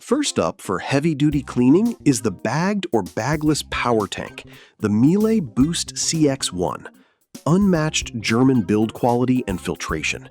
First up for heavy-duty cleaning is the bagged or bagless power tank, the Miele Boost CX1. Unmatched German build quality and filtration.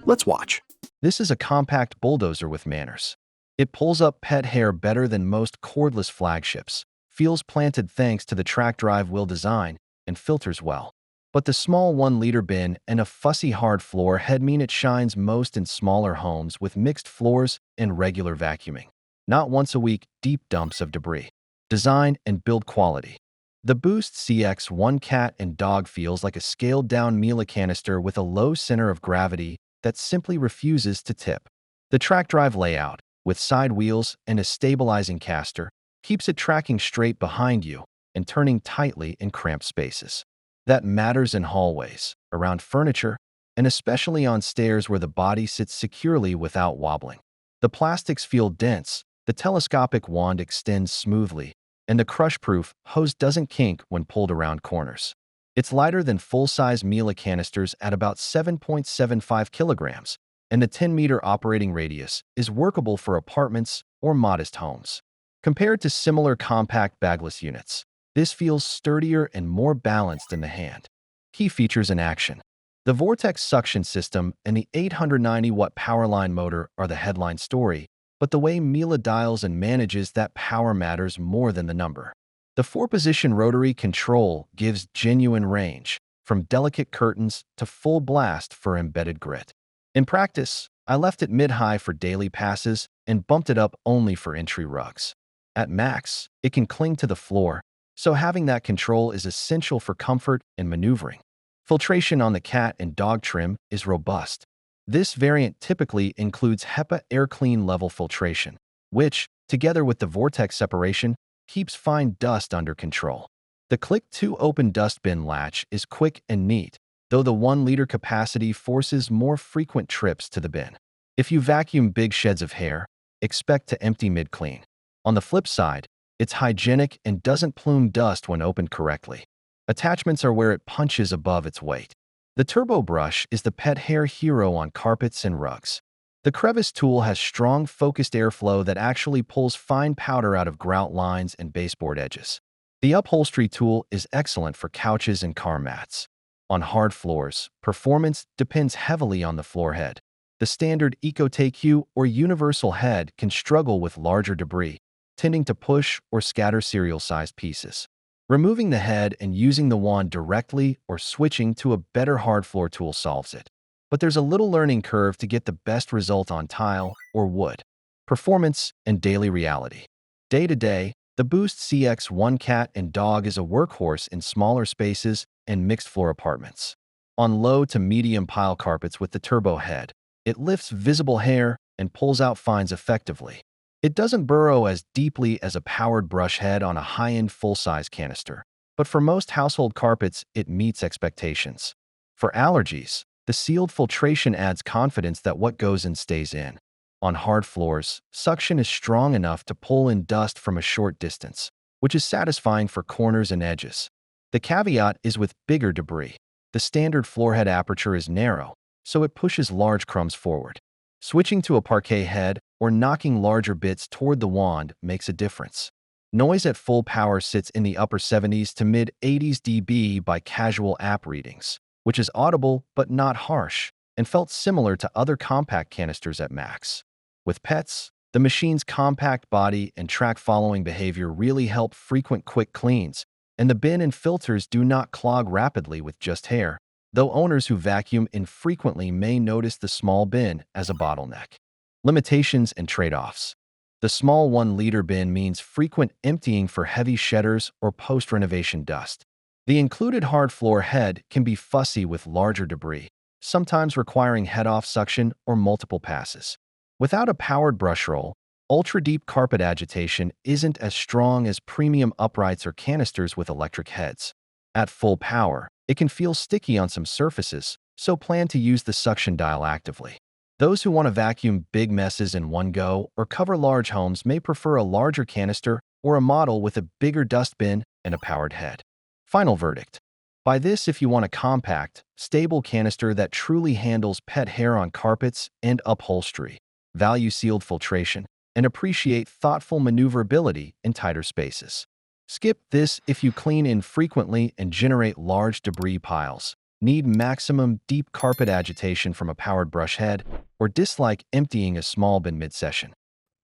Let's watch. This is a compact bulldozer with manners. It pulls up pet hair better than most cordless flagships, feels planted thanks to the track drive wheel design, and filters well. But the small 1-liter bin and a fussy hard floor head mean it shines most in smaller homes with mixed floors and regular vacuuming. Not once a week, deep dumps of debris. Design and build quality. The Boost CX1 cat and dog feels like a scaled-down Miele canister with a low center of gravity that simply refuses to tip. The track drive layout, with side wheels and a stabilizing caster, keeps it tracking straight behind you and turning tightly in cramped spaces. That matters in hallways, around furniture, and especially on stairs where the body sits securely without wobbling. The plastics feel dense, the telescopic wand extends smoothly, and the crush-proof hose doesn't kink when pulled around corners. It's lighter than full-size Miele canisters at about 7.75 kilograms, and the 10-meter operating radius is workable for apartments or modest homes. Compared to similar compact bagless units, this feels sturdier and more balanced in the hand. Key features in action. The Vortex suction system and the 890-watt powerline motor are the headline story, but the way Miele dials and manages that power matters more than the number. The 4-position rotary control gives genuine range, from delicate curtains to full blast for embedded grit. In practice, I left it mid-high for daily passes and bumped it up only for entry rugs. At max, it can cling to the floor, so having that control is essential for comfort and maneuvering. Filtration on the cat and dog trim is robust. This variant typically includes HEPA air clean level filtration, which, together with the vortex separation, keeps fine dust under control. The Click 2 open dustbin latch is quick and neat, though the 1-liter capacity forces more frequent trips to the bin. If you vacuum big sheds of hair, expect to empty mid-clean. On the flip side, it's hygienic and doesn't plume dust when opened correctly. Attachments are where it punches above its weight. The Turbo Brush is the pet hair hero on carpets and rugs. The crevice tool has strong, focused airflow that actually pulls fine powder out of grout lines and baseboard edges. The upholstery tool is excellent for couches and car mats. On hard floors, performance depends heavily on the floor head. The standard EcoTQ or universal head can struggle with larger debris, tending to push or scatter cereal-sized pieces. Removing the head and using the wand directly or switching to a better hard floor tool solves it. But there's a little learning curve to get the best result on tile or wood. Performance and daily reality. Day to day, the Boost CX1 cat and dog is a workhorse in smaller spaces and mixed floor apartments. On low to medium pile carpets with the turbo head, it lifts visible hair and pulls out fines effectively. It doesn't burrow as deeply as a powered brush head on a high-end full-size canister, but for most household carpets, it meets expectations. For allergies, the sealed filtration adds confidence that what goes in stays in. On hard floors, suction is strong enough to pull in dust from a short distance, which is satisfying for corners and edges. The caveat is with bigger debris. The standard floorhead aperture is narrow, so it pushes large crumbs forward. Switching to a parquet head or knocking larger bits toward the wand makes a difference. Noise at full power sits in the upper 70s to mid-80s dB by casual app readings, which is audible but not harsh, and felt similar to other compact canisters at max. With pets, the machine's compact body and track-following behavior really help frequent quick cleans, and the bin and filters do not clog rapidly with just hair, though owners who vacuum infrequently may notice the small bin as a bottleneck. Limitations and trade-offs. The small 1-liter bin means frequent emptying for heavy shedders or post-renovation dust. The included hard floor head can be fussy with larger debris, sometimes requiring head-off suction or multiple passes. Without a powered brush roll, ultra-deep carpet agitation isn't as strong as premium uprights or canisters with electric heads. At full power, it can feel sticky on some surfaces, so plan to use the suction dial actively. Those who want to vacuum big messes in one go or cover large homes may prefer a larger canister or a model with a bigger dustbin and a powered head. Final verdict. Buy this if you want a compact, stable canister that truly handles pet hair on carpets and upholstery. Value sealed filtration, and appreciate thoughtful maneuverability in tighter spaces. Skip this if you clean infrequently and generate large debris piles, need maximum deep carpet agitation from a powered brush head, or dislike emptying a small bin mid-session.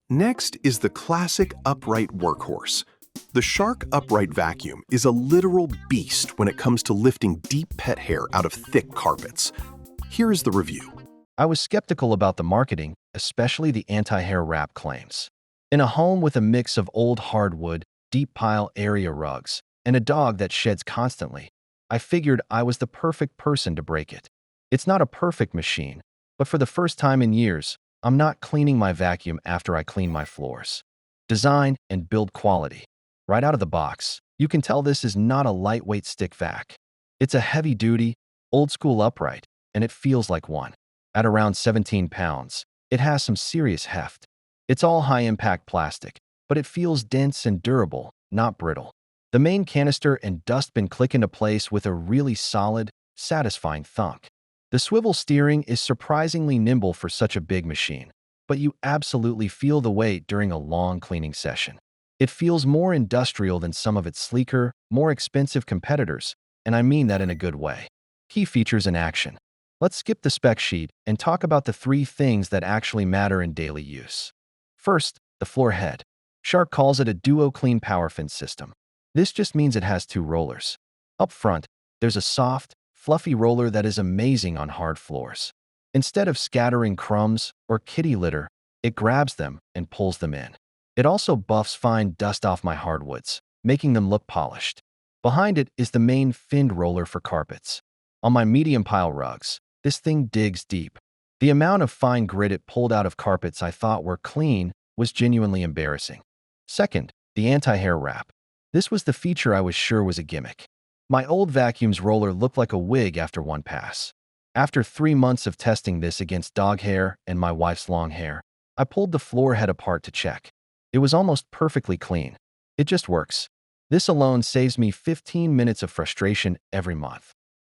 Next is the classic upright workhorse. The Shark Upright Vacuum is a literal beast when it comes to lifting deep pet hair out of thick carpets. Here is the review. I was skeptical about the marketing, especially the anti-hair wrap claims. In a home with a mix of old hardwood, deep pile area rugs, and a dog that sheds constantly, I figured I was the perfect person to break it. It's not a perfect machine, but for the first time in years, I'm not cleaning my vacuum after I clean my floors. Design and build quality. Right out of the box, you can tell this is not a lightweight stick vac. It's a heavy-duty, old-school upright, and it feels like one. At around 17 pounds, it has some serious heft. It's all high-impact plastic, but it feels dense and durable, not brittle. The main canister and dustbin click into place with a really solid, satisfying thunk. The swivel steering is surprisingly nimble for such a big machine, but you absolutely feel the weight during a long cleaning session. It feels more industrial than some of its sleeker, more expensive competitors, and I mean that in a good way. Key features in action. Let's skip the spec sheet and talk about the 3 things that actually matter in daily use. First, the floor head. Shark calls it a duo clean power fin system. This just means it has 2 rollers. Up front, there's a soft, fluffy roller that is amazing on hard floors. Instead of scattering crumbs or kitty litter, it grabs them and pulls them in. It also buffs fine dust off my hardwoods, making them look polished. Behind it is the main finned roller for carpets. On my medium pile rugs, this thing digs deep. The amount of fine grit it pulled out of carpets I thought were clean was genuinely embarrassing. Second, the anti-hair wrap. This was the feature I was sure was a gimmick. My old vacuum's roller looked like a wig after one pass. After 3 months of testing this against dog hair and my wife's long hair, I pulled the floor head apart to check. It was almost perfectly clean. It just works. This alone saves me 15 minutes of frustration every month.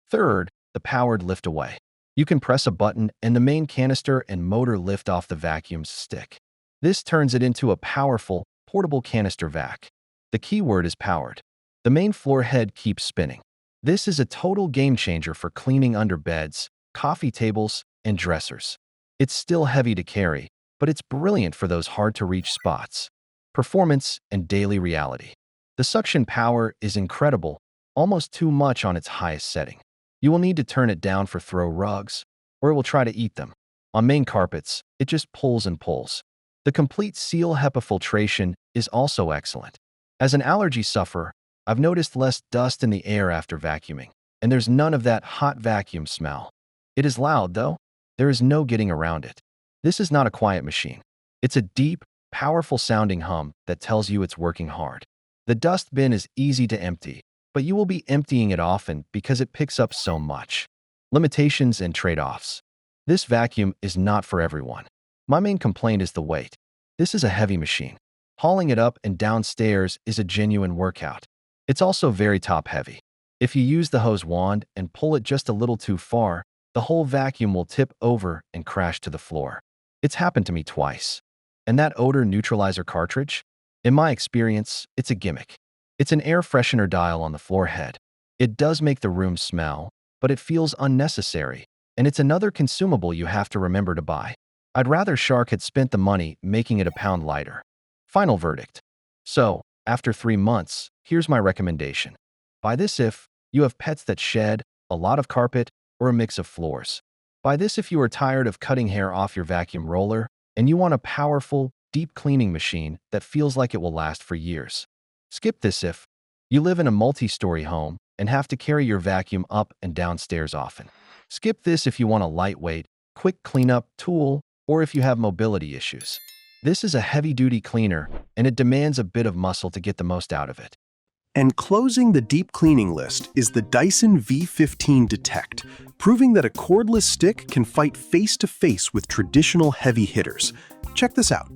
Third, the powered lift away. You can press a button and the main canister and motor lift off the vacuum's stick. This turns it into a powerful, portable canister vac. The key word is powered. The main floor head keeps spinning. This is a total game changer for cleaning under beds, coffee tables, and dressers. It's still heavy to carry, but it's brilliant for those hard-to-reach spots. Performance and daily reality. The suction power is incredible, almost too much on its highest setting. You will need to turn it down for throw rugs, or it will try to eat them. On main carpets, it just pulls and pulls. The complete seal HEPA filtration is also excellent. As an allergy sufferer, I've noticed less dust in the air after vacuuming, and there's none of that hot vacuum smell. It is loud, though. There is no getting around it. This is not a quiet machine. It's a deep, powerful sounding hum that tells you it's working hard. The dust bin is easy to empty, but you will be emptying it often because it picks up so much. Limitations and trade-offs. This vacuum is not for everyone. My main complaint is the weight. This is a heavy machine. Hauling it up and downstairs is a genuine workout. It's also very top-heavy. If you use the hose wand and pull it just a little too far, the whole vacuum will tip over and crash to the floor. It's happened to me twice. And that odor neutralizer cartridge? In my experience, it's a gimmick. It's an air freshener dial on the floor head. It does make the room smell, but it feels unnecessary, and it's another consumable you have to remember to buy. I'd rather Shark had spent the money making it a pound lighter. Final verdict. So, after 3 months, here's my recommendation. Buy this if you have pets that shed, a lot of carpet, or a mix of floors. Buy this if you are tired of cutting hair off your vacuum roller and you want a powerful, deep cleaning machine that feels like it will last for years. Skip this if you live in a multi-story home and have to carry your vacuum up and downstairs often. Skip this if you want a lightweight, quick cleanup tool or if you have mobility issues. This is a heavy-duty cleaner, and it demands a bit of muscle to get the most out of it. And closing the deep cleaning list is the Dyson V15 Detect, proving that a cordless stick can fight face-to-face with traditional heavy hitters. Check this out.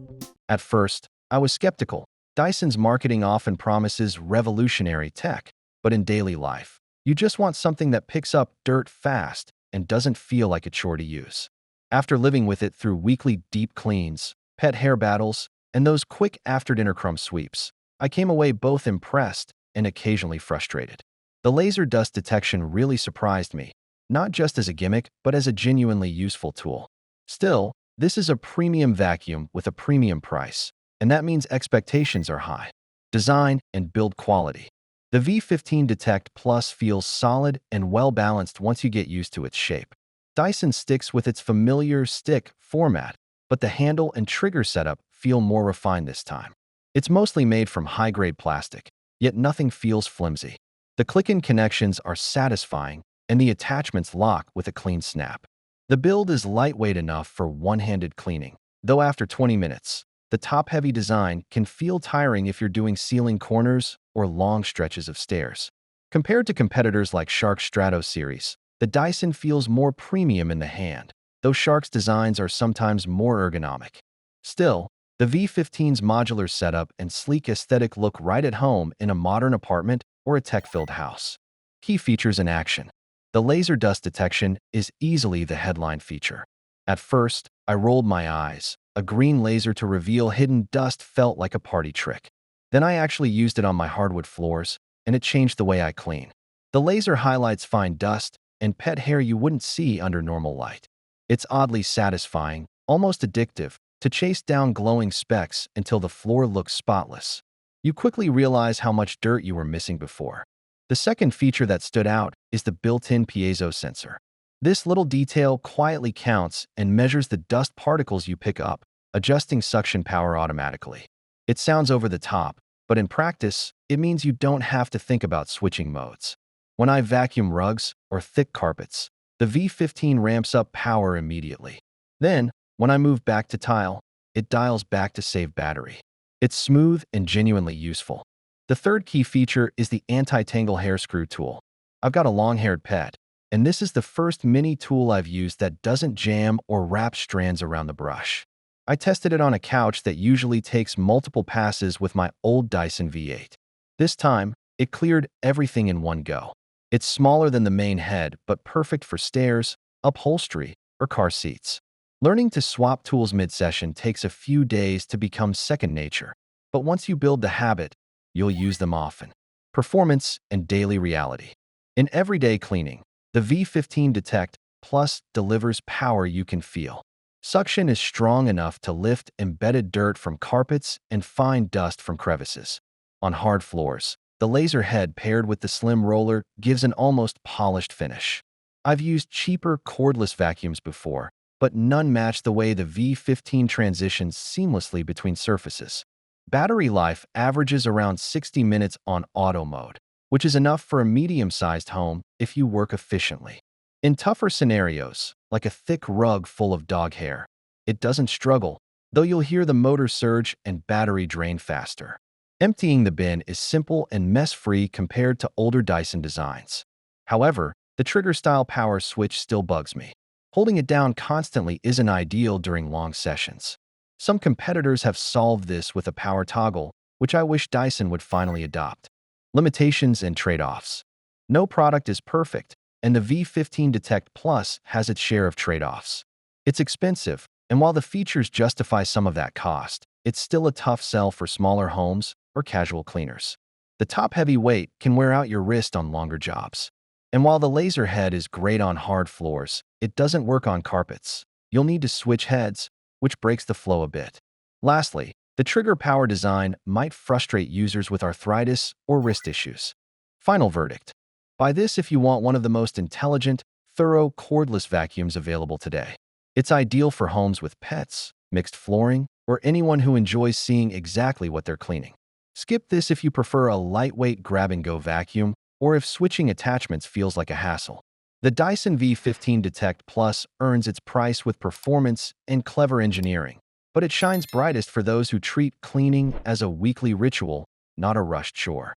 At first, I was skeptical. Dyson's marketing often promises revolutionary tech, but in daily life, you just want something that picks up dirt fast and doesn't feel like a chore to use. After living with it through weekly deep cleans, pet hair battles, and those quick after-dinner crumb sweeps. I came away both impressed and occasionally frustrated. The laser dust detection really surprised me, not just as a gimmick, but as a genuinely useful tool. Still, this is a premium vacuum with a premium price, and that means expectations are high. Design and build quality. The V15 Detect Plus feels solid and well-balanced once you get used to its shape. Dyson sticks with its familiar stick format, but the handle and trigger setup feel more refined this time. It's mostly made from high-grade plastic, yet nothing feels flimsy. The click-in connections are satisfying, and the attachments lock with a clean snap. The build is lightweight enough for one-handed cleaning, though after 20 minutes, the top-heavy design can feel tiring if you're doing ceiling corners or long stretches of stairs. Compared to competitors like Shark Strato series, the Dyson feels more premium in the hand, though Shark's designs are sometimes more ergonomic. Still, the V15's modular setup and sleek aesthetic look right at home in a modern apartment or a tech-filled house. Key features in action. The laser dust detection is easily the headline feature. At first, I rolled my eyes. A green laser to reveal hidden dust felt like a party trick. Then I actually used it on my hardwood floors, and it changed the way I clean. The laser highlights fine dust and pet hair you wouldn't see under normal light. It's oddly satisfying, almost addictive, to chase down glowing specks until the floor looks spotless. You quickly realize how much dirt you were missing before. The second feature that stood out is the built-in piezo sensor. This little detail quietly counts and measures the dust particles you pick up, adjusting suction power automatically. It sounds over the top, but in practice, it means you don't have to think about switching modes. When I vacuum rugs or thick carpets, the V15 ramps up power immediately. Then, when I move back to tile, it dials back to save battery. It's smooth and genuinely useful. The third key feature is the anti-tangle hair screw tool. I've got a long-haired pet, and this is the first mini tool I've used that doesn't jam or wrap strands around the brush. I tested it on a couch that usually takes multiple passes with my old Dyson V8. This time, it cleared everything in one go. It's smaller than the main head, but perfect for stairs, upholstery, or car seats. Learning to swap tools mid-session takes a few days to become second nature, but once you build the habit, you'll use them often. Performance and daily reality. In everyday cleaning, the V15 Detect Plus delivers power you can feel. Suction is strong enough to lift embedded dirt from carpets and fine dust from crevices. On hard floors, the laser head paired with the slim roller gives an almost polished finish. I've used cheaper cordless vacuums before, but none match the way the V15 transitions seamlessly between surfaces. Battery life averages around 60 minutes on auto mode, which is enough for a medium-sized home if you work efficiently. In tougher scenarios, like a thick rug full of dog hair, it doesn't struggle, though you'll hear the motor surge and battery drain faster. Emptying the bin is simple and mess-free compared to older Dyson designs. However, the trigger-style power switch still bugs me. Holding it down constantly isn't ideal during long sessions. Some competitors have solved this with a power toggle, which I wish Dyson would finally adopt. Limitations and trade-offs. No product is perfect, and the V15 Detect Plus has its share of trade-offs. It's expensive, and while the features justify some of that cost, it's still a tough sell for smaller homes or casual cleaners. The top-heavy weight can wear out your wrist on longer jobs. And while the laser head is great on hard floors, it doesn't work on carpets. You'll need to switch heads, which breaks the flow a bit. Lastly, the trigger power design might frustrate users with arthritis or wrist issues. Final verdict. Buy this if you want one of the most intelligent, thorough cordless vacuums available today. It's ideal for homes with pets, mixed flooring, or anyone who enjoys seeing exactly what they're cleaning. Skip this if you prefer a lightweight grab-and-go vacuum or if switching attachments feels like a hassle. The Dyson V15 Detect Plus earns its price with performance and clever engineering, but it shines brightest for those who treat cleaning as a weekly ritual, not a rushed chore.